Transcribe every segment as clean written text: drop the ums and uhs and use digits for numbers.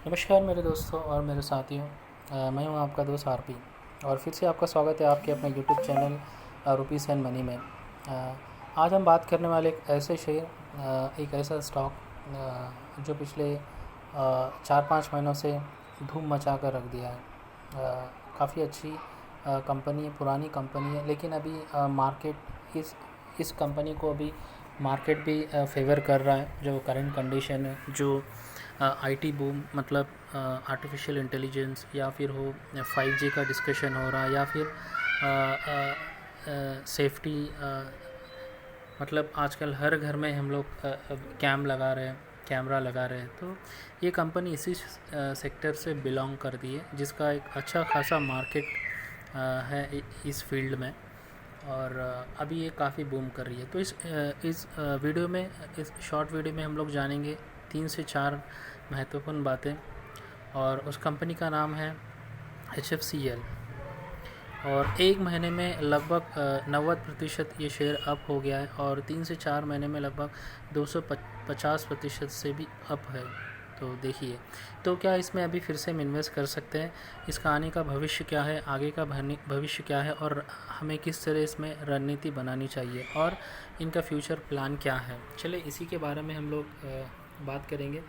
नमस्कार मेरे दोस्तों और मेरे साथियों। मैं हूं आपका दोस्त आरपी और फिर से आपका स्वागत है आपके अपने YouTube channel rupees and money में। आज हम बात करने वाले एक ऐसे शेयर, एक ऐसा स्टॉक जो पिछले 4-5 महीनों से धूम मचा कर रख दिया है। काफ़ी अच्छी कंपनी है, पुरानी कंपनी है, लेकिन अभी मार्केट इस कंपनी को अभी मार्केट भी फेवर कर रहा है। जो करंट कंडीशन है, जो आईटी बूम मतलब आर्टिफिशियल इंटेलिजेंस, या फिर हो 5G का डिस्कशन हो रहा है, या फिर सेफ्टी, मतलब आजकल हर घर में हम लोग कैमरा लगा रहे हैं। तो ये कंपनी इसी सेक्टर से बिलोंग करती है, जिसका एक अच्छा खासा मार्केट है इस फील्ड में। और अभी ये काफ़ी बूम कर रही है। तो इस वीडियो में, इस शॉर्ट वीडियो में हम लोग जानेंगे 3 से 4 महत्वपूर्ण बातें। और उस कंपनी का नाम है HFCL। और 1 महीने में लगभग 90% ये शेयर अप हो गया है, और 3 से 4 महीने में लगभग 250% से भी अप है। तो देखिए, तो क्या इसमें अभी फिर से हम इन्वेस्ट कर सकते हैं? इसका आने का भविष्य क्या है, आगे का भविष्य क्या है, और हमें किस तरह इसमें रणनीति बनानी चाहिए, और इनका फ्यूचर प्लान क्या है? चलिए इसी के बारे में हम लोग बात करेंगे।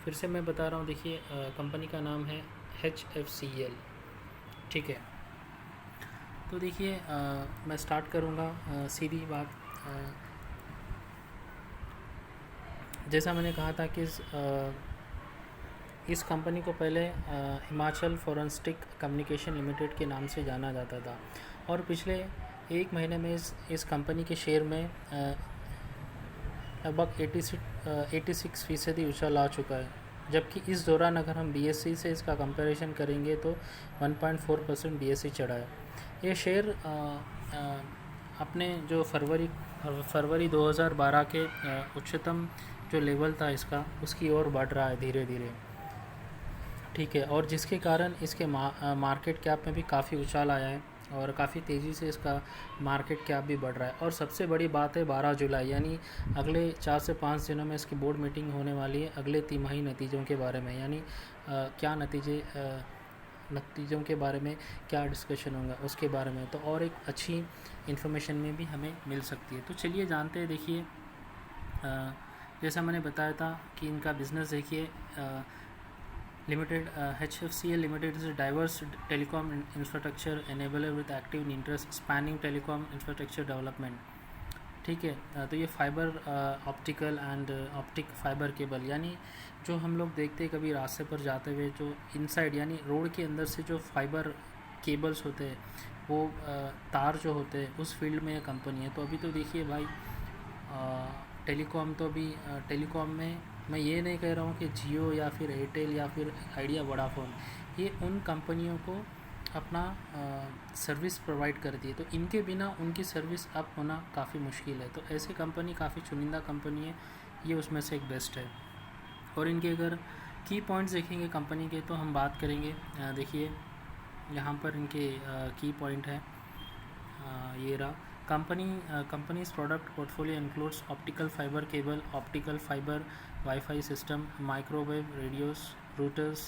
फिर से मैं बता रहा हूँ, देखिए कंपनी का नाम है HFCL। ठीक है, तो देखिए मैं स्टार्ट करूँगा सीधी बात। जैसा मैंने कहा था कि इस कंपनी को पहले हिमाचल फॉरेंसिक कम्युनिकेशन लिमिटेड के नाम से जाना जाता था, और पिछले 1 महीने में इस कंपनी के शेयर में लगभग 86% उछाल आ चुका है। जबकि इस दौरान अगर हम BSE से इसका कंपैरिजन करेंगे तो 1.4% BSE चढ़ा है। ये शेयर अपने जो फरवरी 2012 के उच्चतम जो लेवल था इसका, उसकी ओर बढ़ रहा है धीरे धीरे। ठीक है, और जिसके कारण इसके मार्केट कैप में भी काफ़ी उछाल आया है, और काफ़ी तेज़ी से इसका मार्केट कैप भी बढ़ रहा है। और सबसे बड़ी बात है 12 जुलाई, यानी अगले 4 से 5 दिनों में इसकी बोर्ड मीटिंग होने वाली है अगले तिमाही नतीजों के बारे में। यानी क्या नतीजों के बारे में क्या डिस्कशन होगा उसके बारे में, तो और एक अच्छी इन्फॉर्मेशन में भी हमें मिल सकती है। तो चलिए जानते हैं। देखिए जैसा मैंने बताया था कि इनका बिज़नेस देखिए, Limited HFCL Limited is a diverse telecom infrastructure enabler with active interest spanning telecom infrastructure development। ठीक है, तो ये fibre optical and optic fibre cable, यानी जो हम लोग देखते हैं कभी रास्ते पर जाते हुए, जो इनसाइड यानी रोड के अंदर से जो फाइबर केबल्स होते हैं, वो तार जो होते हैं, उस फील्ड में ये कंपनी है। तो अभी तो देखिए भाई, टेलीकॉम तो अभी टेलीकॉम में मैं ये नहीं कह रहा हूँ कि जियो या फिर एयरटेल या फिर आइडिया, वोडाफोन, ये उन कंपनियों को अपना सर्विस प्रोवाइड करती है। तो इनके बिना उनकी सर्विस अप होना काफ़ी मुश्किल है। तो ऐसी कंपनी काफ़ी चुनिंदा कंपनी है, ये उसमें से एक बेस्ट है। और इनके अगर की पॉइंट्स देखेंगे कंपनी के, तो हम बात करेंगे। देखिए यहाँ पर इनके की पॉइंट है, ये रहा। Company's product portfolio includes optical fiber cable, optical fiber Wi-Fi system, microwave radios, routers,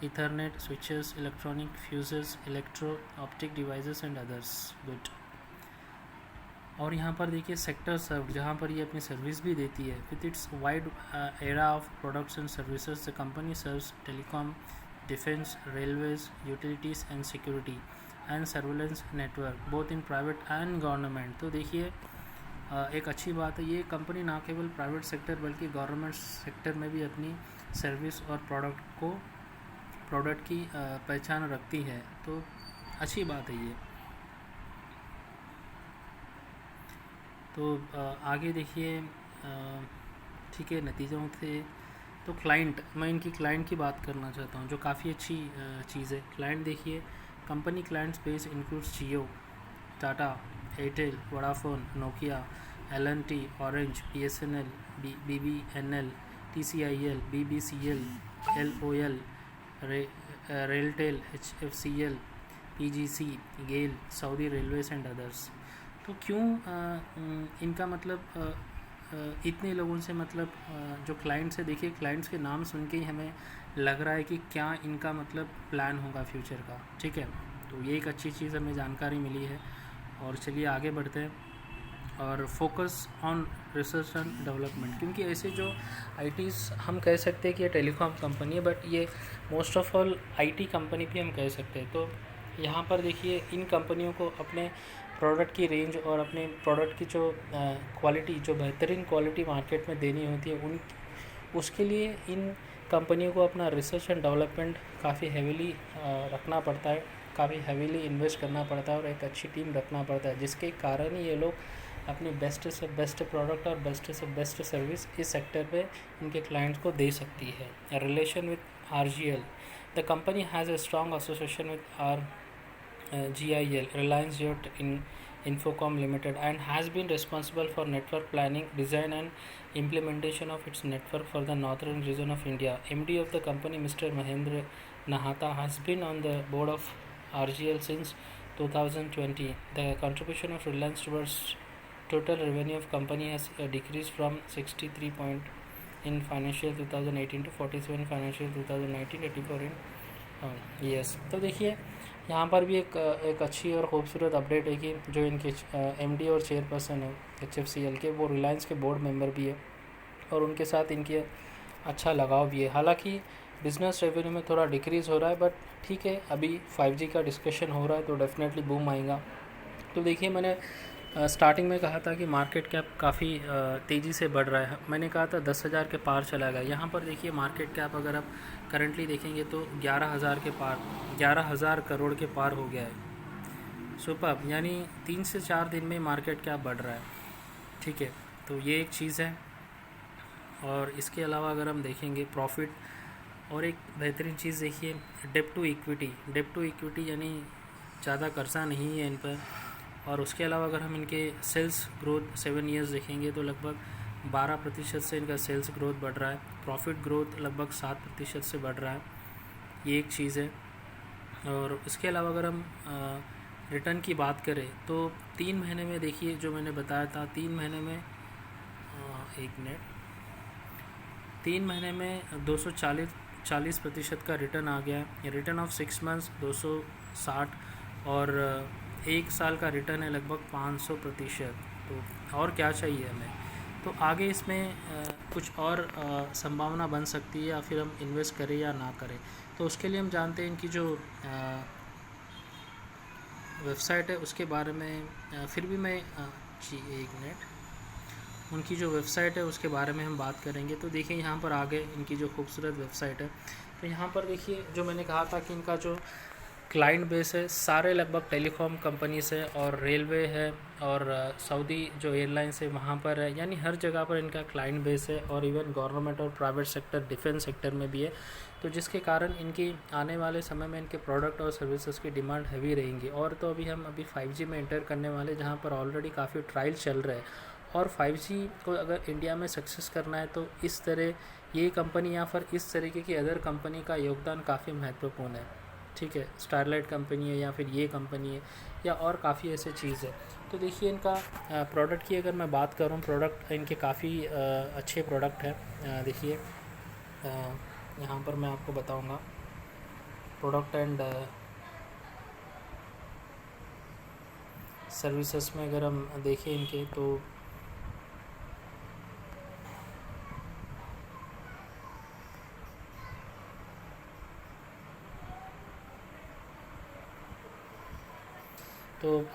Ethernet switches, electronic fuses, electro-optic devices and others. Good। और यहाँ पर देखिए सेक्टर सर्व, जहाँ पर ये अपनी सर्विस भी देती है। With its wide era of products and services, the company serves telecom, defence, railways, utilities and security and surveillance network both in private and government. तो देखिए एक अच्छी बात है, ये कंपनी ना केवल प्राइवेट सेक्टर बल्कि गवर्नमेंट सेक्टर में भी अपनी सर्विस और प्रोडक्ट की पहचान रखती है। तो अच्छी बात है ये। तो आगे देखिए, ठीक है, नतीजों थे। तो क्लाइंट, मैं इनकी क्लाइंट की बात करना चाहता हूँ, जो काफ़ी अच्छी चीज़ है। क्लाइंट देखिए, company clients base includes Jio, Tata, Airtel, Vodafone, Nokia, L&T, Orange, BSNL, BBNL, TCIL, BBCL, LOL, RailTel, HFCL, PGC, GAIL, Saudi railways and others. तो क्यों इनका मतलब इतने लोगों से मतलब जो क्लाइंट्स है, देखिए क्लाइंट्स के नाम सुन के ही हमें लग रहा है कि क्या इनका मतलब प्लान होगा फ्यूचर का, ठीक है। तो ये एक अच्छी चीज़ हमें जानकारी मिली है। और चलिए आगे बढ़ते हैं और focus on research and development, क्योंकि ऐसे जो आईटीज़ हम कह सकते हैं कि ये टेलीकॉम कंपनी है, बट ये most of all IT company भी हम कह सकते हैं। तो यहाँ पर देखिए इन कंपनियों को अपने प्रोडक्ट की रेंज और अपने प्रोडक्ट की जो क्वालिटी, जो बेहतरीन क्वालिटी मार्केट में देनी होती है, उन उसके लिए इन कंपनियों को अपना रिसर्च एंड डेवलपमेंट काफ़ी हेवीली रखना पड़ता है, काफ़ी हेवीली इन्वेस्ट करना पड़ता है और एक अच्छी टीम रखना पड़ता है, जिसके कारण ही ये लोग अपनी बेस्ट से बेस्ट प्रोडक्ट और बेस्ट से बेस्ट सर्विस इस सेक्टर पे इनके क्लाइंट्स को दे सकती है। Relation with RGL, the company has a strong association with GIL, Reliance Jio Infocom Limited, and has been responsible for network planning, design and implementation of its network for the northern region of India. MD of the company, Mr. Mahendra Nahata, has been on the board of RGL since 2020. The contribution of Reliance towards total revenue of company has decreased from 63 point in financial 2018 to 47 financial 2019, 84 in yes। तो देखिए यहाँ पर भी एक अच्छी और ख़ूबसूरत update है कि जो इनके MD और चेयरपर्सन है HFCL के, वो रिलायंस के बोर्ड मेंबर भी है और उनके साथ इनके अच्छा लगाव भी है। हालांकि बिज़नेस रेवेन्यू में थोड़ा डिक्रीज़ हो रहा है, बट ठीक है, अभी 5G का डिस्कशन हो रहा है तो डेफिनेटली बूम आएगा। तो देखिए मैंने स्टार्टिंग में कहा था कि मार्केट कैप काफ़ी तेज़ी से बढ़ रहा है। मैंने कहा था 10,000 के पार चला गया। यहाँ पर देखिए मार्केट कैप अगर आप करंटली देखेंगे तो 11,000 के पार, 11,000 करोड़ के पार हो गया है। सुपर, यानी 3 से 4 दिन में मार्केट कैप बढ़ रहा है, ठीक है। तो ये एक चीज़ है। और इसके अलावा अगर हम देखेंगे प्रॉफिट, और एक बेहतरीन चीज़ देखिए डेब्ट टू इक्विटी। डेब्ट टू इक्विटी यानी ज़्यादा कर्जा नहीं है इन पर। और उसके अलावा अगर हम इनके सेल्स ग्रोथ 7 ईयर्स देखेंगे तो लगभग 12% से इनका सेल्स ग्रोथ बढ़ रहा है। प्रॉफिट ग्रोथ लगभग 7% से बढ़ रहा है, ये एक चीज़ है। और इसके अलावा अगर हम रिटर्न की बात करें तो 3 महीने में देखिए जो मैंने बताया था, 3 महीने में 3 महीने में 240% का रिटर्न आ गया है। रिटर्न ऑफ 6 मंथ्स 260 और 1 साल का रिटर्न है लगभग 500%। तो और क्या चाहिए हमें। तो आगे इसमें कुछ और संभावना बन सकती है, या फिर हम इन्वेस्ट करें या ना करें। तो उसके लिए हम जानते हैं इनकी जो वेबसाइट है उसके बारे में, फिर भी मैं जी 1 मिनट, उनकी जो वेबसाइट है उसके बारे में हम बात करेंगे। तो देखिए यहाँ पर आगे इनकी जो खूबसूरत वेबसाइट है, तो यहाँ पर देखिए जो मैंने कहा था कि इनका जो क्लाइंट बेस है सारे लगभग टेलीकॉम कंपनी से, और रेलवे है, और सऊदी जो एयरलाइंस है वहाँ पर है, यानी हर जगह पर इनका क्लाइंट बेस है। और इवन गवर्नमेंट और प्राइवेट सेक्टर, डिफेंस सेक्टर में भी है। तो जिसके कारण इनकी आने वाले समय में इनके प्रोडक्ट और सर्विसेज की डिमांड हैवी रहेंगी। और तो अभी 5G में एंटर करने वाले, जहाँ पर ऑलरेडी काफ़ी ट्रायल चल रहे हैं। और 5G को अगर इंडिया में सक्सेस करना है तो इस तरह ये कंपनी या फिर इस तरीके की अदर कंपनी का योगदान काफ़ी महत्वपूर्ण है, ठीक है। स्टारलाइट कंपनी है या फिर ये कंपनी है, या और काफ़ी ऐसे चीज़ है। तो देखिए इनका प्रोडक्ट की अगर मैं बात करूं, प्रोडक्ट इनके काफ़ी अच्छे प्रोडक्ट है। देखिए यहाँ पर मैं आपको बताऊंगा प्रोडक्ट एंड सर्विसेज में अगर हम देखें इनके, तो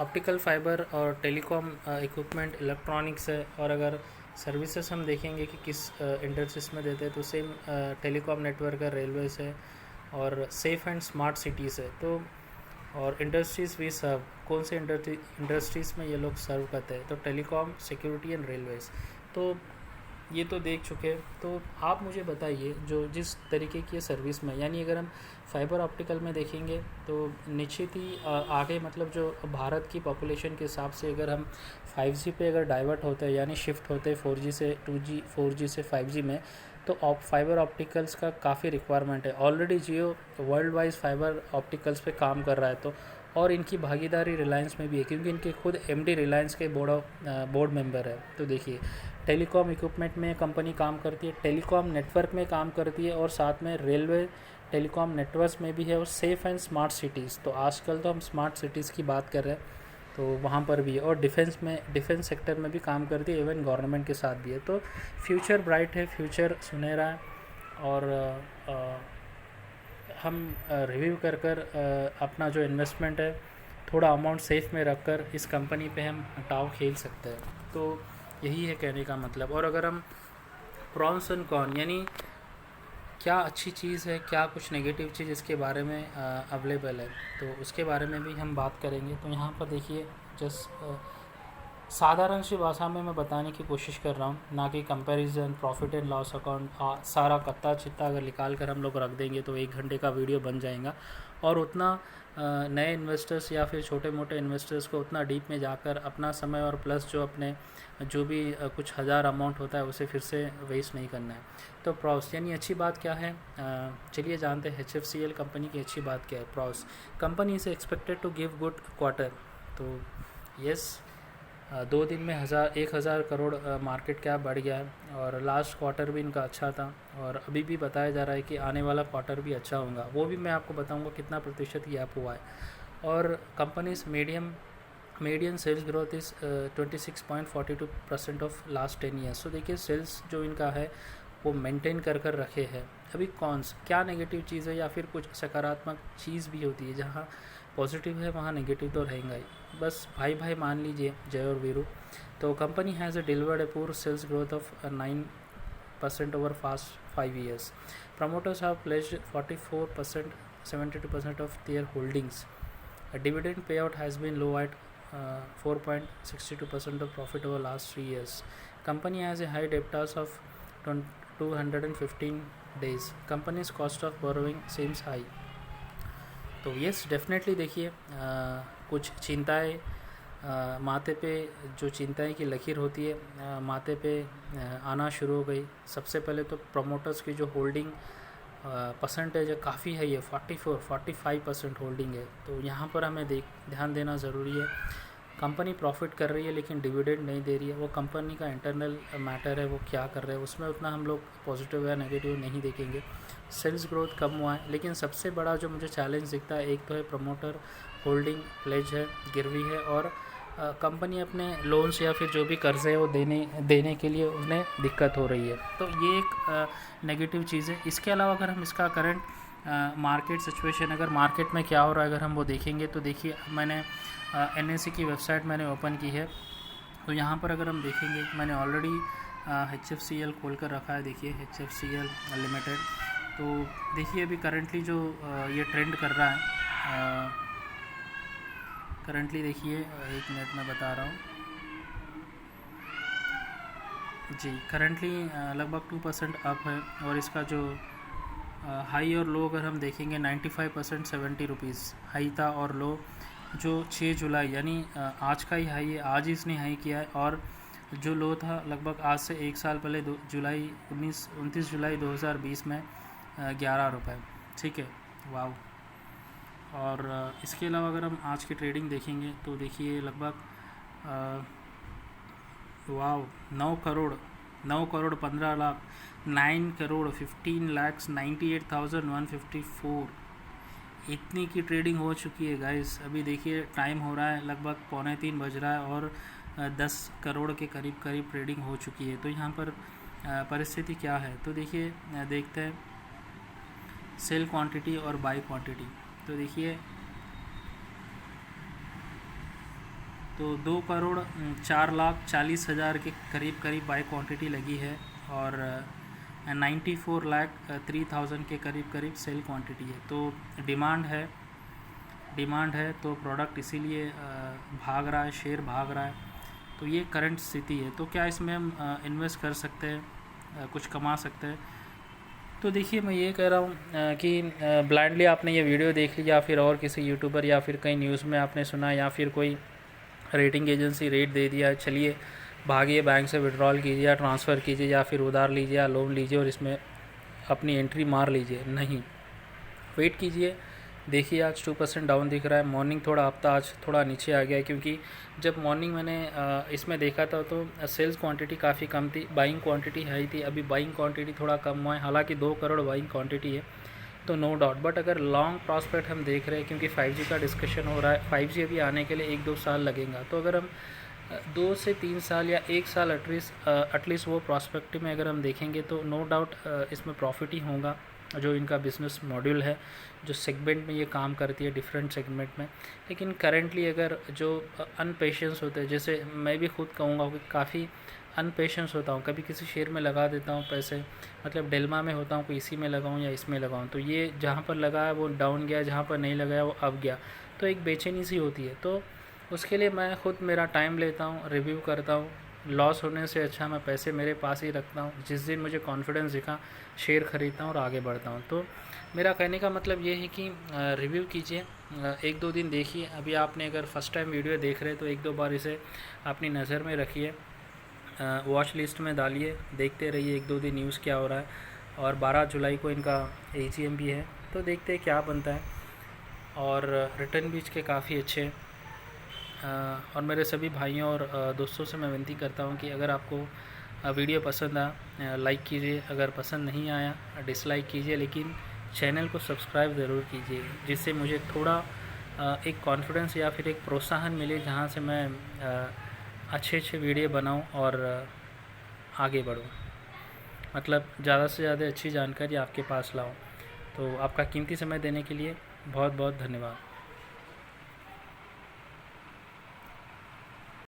ऑप्टिकल फाइबर और टेलीकॉम इक्विपमेंट, इलेक्ट्रॉनिक्स है। और अगर सर्विसेज हम देखेंगे कि किस इंडस्ट्रीज में देते हैं, तो सेम टेलीकॉम नेटवर्क है, रेलवेज है, और सेफ़ एंड स्मार्ट सिटीज़ है। तो और इंडस्ट्रीज़ भी सर्व, कौन से इंडस्ट्रीज़ में ये लोग सर्व करते हैं, तो टेलीकॉम, सिक्योरिटी एंड रेलवेज़। तो ये तो देख चुके। तो आप मुझे बताइए जो जिस तरीके की सर्विस में, यानी अगर हम फाइबर ऑप्टिकल में देखेंगे तो निश्चित ही आगे मतलब जो भारत की पॉपुलेशन के हिसाब से अगर हम 5G पे अगर डाइवर्ट होते हैं, यानी शिफ्ट होते हैं 4G से 2G, 4G से 5G में, तो फाइबर ऑप्टिकल्स का काफ़ी रिक्वायरमेंट है। ऑलरेडी जियो वर्ल्ड वाइज फाइबर ऑप्टिकल्स पे काम कर रहा है। तो और इनकी भागीदारी रिलायंस में भी है, क्योंकि इनके खुद एमडी रिलायंस के बोर्ड मेंबर है। तो देखिए, टेलीकॉम इक्विपमेंट में कंपनी काम करती है, टेलीकॉम नेटवर्क में काम करती है, और साथ में रेलवे टेलीकॉम नेटवर्क्स में भी है, और सेफ़ एंड स्मार्ट सिटीज़। तो आजकल तो हम स्मार्ट सिटीज़ की बात कर रहे हैं, तो वहाँ पर भी है। और डिफेंस सेक्टर में भी काम करती है, इवन गवर्नमेंट के साथ भी है। तो फ्यूचर ब्राइट है, फ्यूचर सुनहरा है। और हम रिव्यू कर अपना जो इन्वेस्टमेंट है थोड़ा अमाउंट सेफ में रख कर इस कंपनी पे हम टाव खेल सकते हैं। तो यही है कहने का मतलब। और अगर हम प्रॉन्स एंड कॉन, यानी क्या अच्छी चीज़ है, क्या कुछ नेगेटिव चीज़ इसके बारे में अवेलेबल है, तो उसके बारे में भी हम बात करेंगे। तो यहाँ पर देखिए, जस्ट साधारण सी भाषा में मैं बताने की कोशिश कर रहा हूँ, ना कि comparison, profit and loss account सारा कत्ता चित्ता अगर निकाल कर हम लोग रख देंगे तो 1 घंटे का वीडियो बन जाएगा। और उतना नए इन्वेस्टर्स या फिर छोटे मोटे इन्वेस्टर्स को उतना डीप में जाकर अपना समय और प्लस जो अपने जो भी कुछ हज़ार अमाउंट होता है उसे फिर से वेस्ट नहीं करना है। तो प्रॉस यानी अच्छी बात क्या है, चलिए जानते हैं HFCL कंपनी की अच्छी बात क्या है। Pros company is expected to give good quarter. तो यस, 2 दिन में 1,000 करोड़ मार्केट कैप बढ़ गया है, और लास्ट क्वार्टर भी इनका अच्छा था, और अभी भी बताया जा रहा है कि आने वाला क्वार्टर भी अच्छा होगा। वो भी मैं आपको बताऊंगा कितना प्रतिशत ये अप हुआ है। और company's median sales growth is 26.42% of last 10 years. तो देखिए, सेल्स जो इनका है वो मेंटेन कर रखे हैं। अभी कौन क्या नेगेटिव चीज़ है या फिर कुछ सकारात्मक चीज़ भी होती है, जहाँ पॉजिटिव है वहाँ नेगेटिव तो रहेगा ही। बस भाई मान लीजिए, जय और वीरू। तो company has delivered a poor sales growth of 9% over past 5 years. Promoters have pledged 44%, 72% of their holdings. A dividend payout has been low at 4.62% of profit over last 3 years. Company has a high debtors of 215 days. Company's cost of borrowing seems high. तो yes, definitely देखिए, कुछ चिंताएं माथे पे, जो चिंताएं की लकीर होती है माथे पे आना शुरू हो गई। सबसे पहले तो प्रमोटर्स की जो होल्डिंग परसेंटेज है काफ़ी है, ये 45% होल्डिंग है। तो यहाँ पर हमें ध्यान देना ज़रूरी है। कंपनी प्रॉफिट कर रही है लेकिन डिविडेंड नहीं दे रही है, वो कंपनी का इंटरनल मैटर है, वो क्या कर रहे हैं उसमें उतना हम लोग पॉजिटिव या नेगेटिव नहीं देखेंगे। सेल्स ग्रोथ कम हुआ है, लेकिन सबसे बड़ा जो मुझे चैलेंज दिखता है, एक तो है प्रमोटर होल्डिंग प्लेज है, गिरवी है, और कंपनी अपने लोन्स या फिर जो भी कर्ज है वो देने के लिए उन्हें दिक्कत हो रही है। तो ये एक नेगेटिव चीज़ है। इसके अलावा अगर हम इसका करंट मार्केट सिचुएशन, अगर मार्केट में क्या हो रहा है अगर हम वो देखेंगे, तो देखिए, मैंने NSE की वेबसाइट मैंने ओपन की है। तो यहाँ पर अगर हम देखेंगे, मैंने ऑलरेडी HFCL खोल कर रखा है। देखिए, HFCL लिमिटेड। तो देखिए, अभी करंटली जो ये ट्रेंड कर रहा है, करंटली देखिए, 1 मिनट में बता रहा हूँ जी। करंटली लगभग 2% अप है, और इसका जो हाई और लो अगर हम देखेंगे, 95% 70 रुपीज़ हाई था, और लो जो 6 जुलाई यानी आज का ही हाई है, आज ही इसने हाई किया है। और जो लो था लगभग आज से 1 साल पहले 29 जुलाई 2020 में 11 रुपये। ठीक है, वाव। और इसके अलावा अगर हम आज की ट्रेडिंग देखेंगे, तो देखिए लगभग वाव 9 करोड़ 15 लाख 9 करोड़ 15,98,154 इतनी की ट्रेडिंग हो चुकी है गाइस। अभी देखिए, टाइम हो रहा है लगभग 2:45 बज रहा है, और 10 करोड़ के करीब ट्रेडिंग हो चुकी है। तो यहाँ पर परिस्थिति क्या है, तो देखिए, देखते हैं सेल क्वांटिटी और बाई क्वांटिटी। तो देखिए, तो 2,04,40,000 के करीब बाई क्वांटिटी लगी है, और 94,03,000 के करीब सेल क्वांटिटी है। तो डिमांड है तो प्रोडक्ट इसीलिए भाग रहा है, शेयर भाग रहा है। तो ये करंट स्थिति है। तो क्या इसमें हम इन्वेस्ट कर सकते हैं, कुछ कमा सकते हैं? तो देखिए, मैं ये कह रहा हूँ कि ब्लाइंडली आपने ये वीडियो देख ली, या फिर और किसी यूट्यूबर या फिर कहीं न्यूज़ में आपने सुना, या फिर कोई रेटिंग एजेंसी रेट दे दिया, चलिए भागिए बैंक से विड्रॉल कीजिए या ट्रांसफ़र कीजिए या फिर उधार लीजिए या लोन लीजिए और इसमें अपनी एंट्री मार लीजिए। नहीं, वेट कीजिए, देखिए आज 2% डाउन दिख रहा है। मॉर्निंग थोड़ा हफ्ता आज थोड़ा नीचे आ गया है, क्योंकि जब मॉर्निंग मैंने इसमें देखा था तो सेल्स क्वांटिटी काफ़ी कम थी, बाइंग क्वांटिटी हाई थी। अभी बाइंग क्वांटिटी थोड़ा कम हुआ है, हालांकि 2 करोड़ बाइंग क्वांटिटी है, तो नो डाउट। बट अगर लॉन्ग प्रॉस्पेक्ट हम देख रहे हैं, क्योंकि 5G का डिस्कशन हो रहा है, 5G अभी आने के लिए 1-2 साल लगेगा, तो अगर हम 2 से 3 साल या 1 साल एटलीस्ट वो प्रॉस्पेक्टिव में अगर हम देखेंगे तो नो डाउट इसमें प्रॉफिट ही होगा। जो इनका बिज़नेस मॉड्यूल है, जो सेगमेंट में ये काम करती है, डिफरेंट सेगमेंट में। लेकिन करेंटली अगर जो अनपेशेंस होते हैं, जैसे मैं भी खुद कहूँगा कि काफ़ी अनपेशेंस होता हूँ, कभी किसी शेयर में लगा देता हूँ पैसे, मतलब डेल्मा में होता हूँ कि इसी में लगाऊँ या इसमें लगाऊँ, तो ये जहाँ पर लगा है वो डाउन गया, जहाँ पर नहीं लगाया वो अप गया, तो एक बेचैनी सी होती है। तो उसके लिए मैं खुद मेरा टाइम लेता हूँ, रिव्यू करता हूँ। लॉस होने से अच्छा मैं पैसे मेरे पास ही रखता हूँ, जिस दिन मुझे कॉन्फिडेंस दिखा शेयर ख़रीदता हूँ और आगे बढ़ता हूँ। तो मेरा कहने का मतलब ये है कि रिव्यू कीजिए, 1-2 दिन देखिए। अभी आपने अगर फर्स्ट टाइम वीडियो देख रहे हैं तो 1-2 बार इसे अपनी नज़र में रखिए, वॉच लिस्ट में डालिए, देखते रहिए 1-2 दिन न्यूज़ क्या हो रहा है। और 12 जुलाई को इनका AGM भी है, तो देखते हैं क्या बनता है। और रिटर्न भी इसके काफ़ी अच्छे हैं। और मेरे सभी भाइयों और दोस्तों से मैं विनती करता हूँ कि अगर आपको वीडियो पसंद आया लाइक कीजिए, अगर पसंद नहीं आया डिसलाइक कीजिए, लेकिन चैनल को सब्सक्राइब ज़रूर कीजिए, जिससे मुझे थोड़ा एक कॉन्फिडेंस या फिर एक प्रोत्साहन मिले, जहाँ से मैं अच्छे वीडियो बनाऊं और आगे बढ़ूं, मतलब ज़्यादा से ज़्यादा अच्छी जानकारी आपके पास लाऊं। तो आपका कीमती समय देने के लिए बहुत बहुत धन्यवाद।